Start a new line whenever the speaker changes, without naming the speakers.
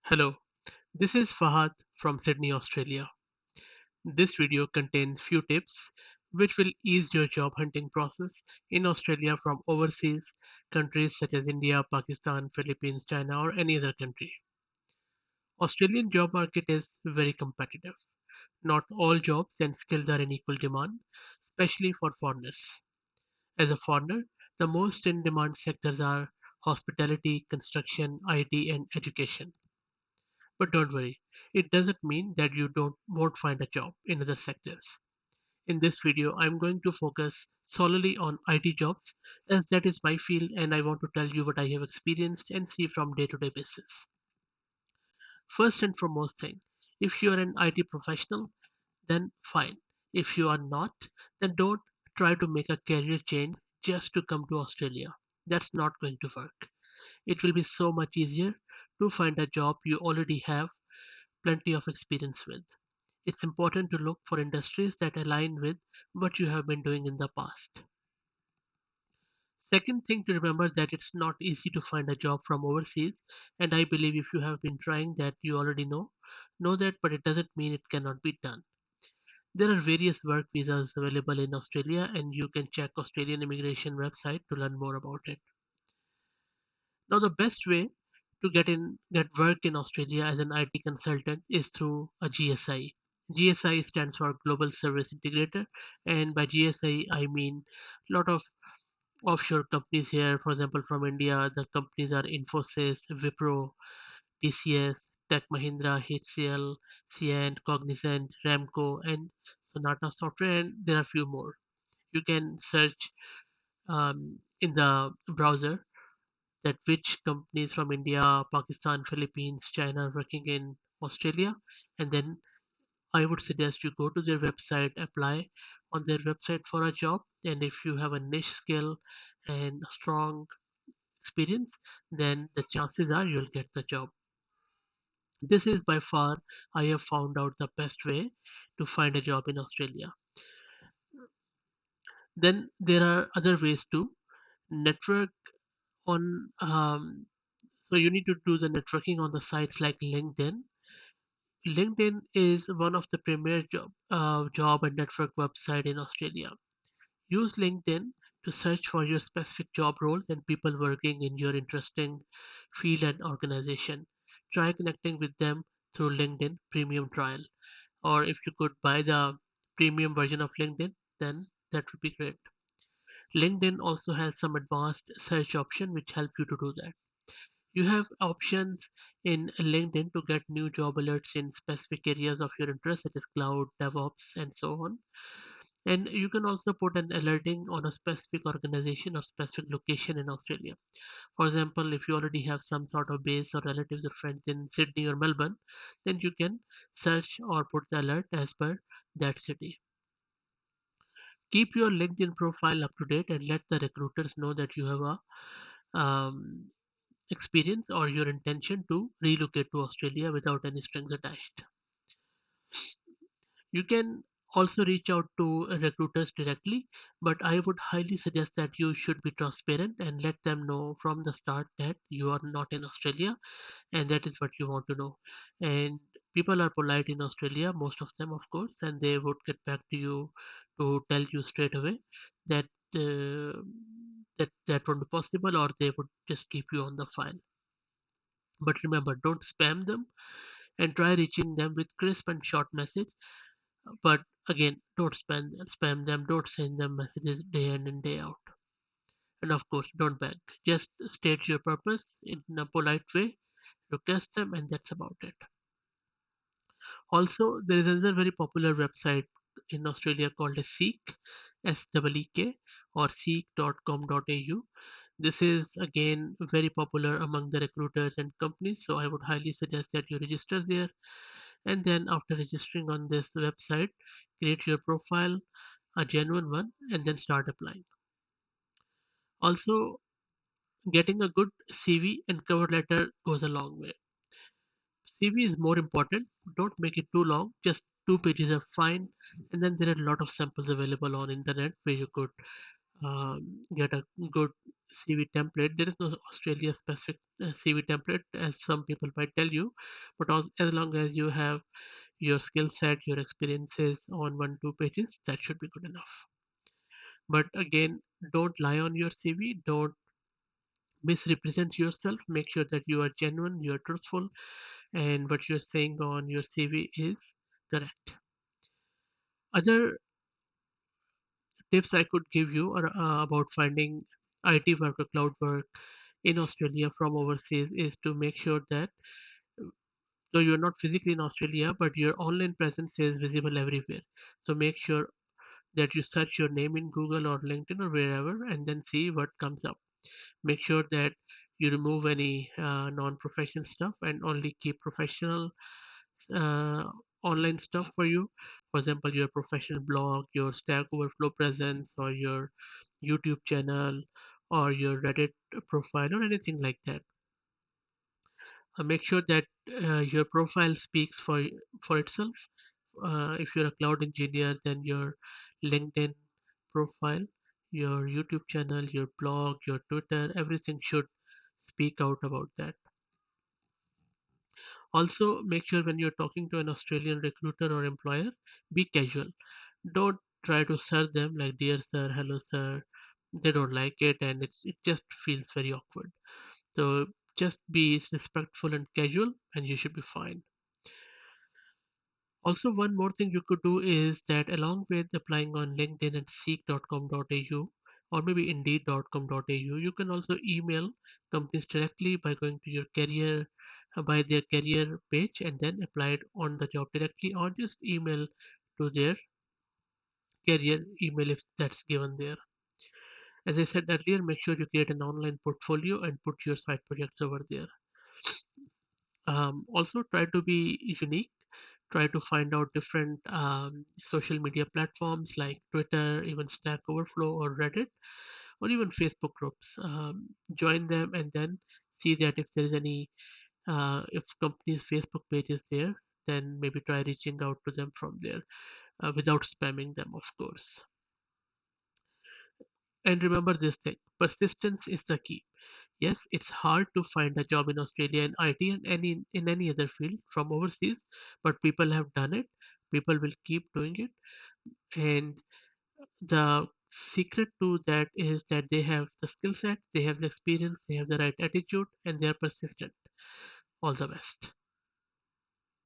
Hello, this is Fahad from Sydney, Australia. This video contains few tips which will ease your job hunting process in Australia from overseas countries such as India, Pakistan, Philippines, China or any other country. Australian job market is very competitive. Not all jobs and skills are in equal demand, especially for foreigners. As a foreigner, the most in demand sectors are hospitality, construction, IT and education. But don't worry, it doesn't mean that you don't won't find a job in other sectors. In this video, I'm going to focus solely on IT jobs as that is my field and I want to tell you what I have experienced and see from day-to-day basis. First and foremost thing, if you are an IT professional, then fine. If you are not, then don't try to make a career change just to come to Australia. That's not going to work. It will be so much easier to find a job you already have plenty of experience with. It's important to look for industries that align with what you have been doing in the past. Second thing to remember that it's not easy to find a job from overseas, and I believe if you have been trying that you already know that, but it doesn't mean it cannot be done. There are various work visas available in Australia and you can check Australian immigration website to learn more about it. Now the best way to get work in Australia as an IT consultant is through a GSI. GSI stands for Global Service Integrator, and by GSI I mean a lot of offshore companies here. For example, from India, the companies are Infosys, Wipro, TCS, Tech Mahindra, HCL, Cient, Cognizant, Ramco, and Sonata Software, and there are a few more. You can search in the browser that which companies from India, Pakistan, Philippines, China are working in Australia, and then I would suggest you go to their website, apply on their website for a job, and if you have a niche skill and a strong experience, then the chances are you'll get the job. This is by far I have found out the best way to find a job in Australia. Then there are other ways to network on. So you need to do the networking on the sites like LinkedIn. LinkedIn is one of the premier job and network website in Australia. Use LinkedIn to search for your specific job role and people working in your interesting field and organization. Try connecting with them through LinkedIn Premium trial. Or if you could buy the premium version of LinkedIn, then that would be great. LinkedIn also has some advanced search option which help you to do that. You have options in LinkedIn to get new job alerts in specific areas of your interest, such as cloud, DevOps, and so on. And you can also put an alerting on a specific organization or specific location in Australia. For example, if you already have some sort of base or relatives or friends in Sydney or Melbourne, then you can search or put the alert as per that city. Keep your LinkedIn profile up to date and let the recruiters know that you have a experience or your intention to relocate to Australia without any strings attached. You can also reach out to recruiters directly, but I would highly suggest that you should be transparent and let them know from the start that you are not in Australia and that is what you want to know. And people are polite in Australia, most of them, of course, and they would get back to you to tell you straight away that that won't be possible, or they would just keep you on the file. But remember, don't spam them and try reaching them with crisp and short message. But again, don't spam them, don't send them messages day in and day out. And of course, don't beg. Just state your purpose in a polite way, request them, and that's about it. Also, there is another very popular website in Australia called as Seek, SEEK, or seek.com.au. This is again very popular among the recruiters and companies, so I would highly suggest that you register there. And then after registering on this website, create your profile, a genuine one, and then start applying. Also, getting a good CV and cover letter goes a long way. CV is more important. Don't make it too long. Just 2 pages are fine. And then there are a lot of samples available on internet where you could get a good CV template. There is no Australia specific CV template, as some people might tell you, but as long as you have your skill set, your experiences on 1 2 pages, that should be good enough. But again, don't lie on your CV. Don't misrepresent yourself. Make sure that you are genuine, you are truthful, and what you're saying on your CV is correct. Other tips I could give you are about finding IT work or cloud work in Australia from overseas is to make sure that though you're not physically in Australia, but your online presence is visible everywhere. So make sure that you search your name in Google or LinkedIn or wherever and then see what comes up. Make sure that you remove any non-professional stuff and only keep professional uh, online stuff for you. For example, your professional blog, your Stack Overflow presence, or your YouTube channel, or your Reddit profile, or anything like that. Make sure that your profile speaks for itself. If you're a cloud engineer, then your LinkedIn profile, your YouTube channel, your blog, your Twitter, everything should speak out about that. Also, make sure when you're talking to an Australian recruiter or employer, be casual. Don't try to serve them like dear sir, hello sir. They don't like it and it just feels very awkward. So just be respectful and casual and you should be fine. Also, one more thing you could do is that along with applying on LinkedIn and seek.com.au or maybe indeed.com.au, you can also email companies directly by going to your career by their career page and then apply it on the job directly or just email to their career email if that's given there. As I said earlier, make sure you create an online portfolio and put your side projects over there. Also, try to be unique. Try to find out different social media platforms like Twitter, even Stack Overflow or Reddit, or even Facebook groups. Join them and then see that if there is any, if company's Facebook page is there, then maybe try reaching out to them from there without spamming them, of course. And remember this thing, persistence is the key. Yes, it's hard to find a job in Australia in IT and any other field from overseas, but people have done it. People will keep doing it, and the secret to that is that they have the skill set, they have the experience, they have the right attitude, and they are persistent. All the best.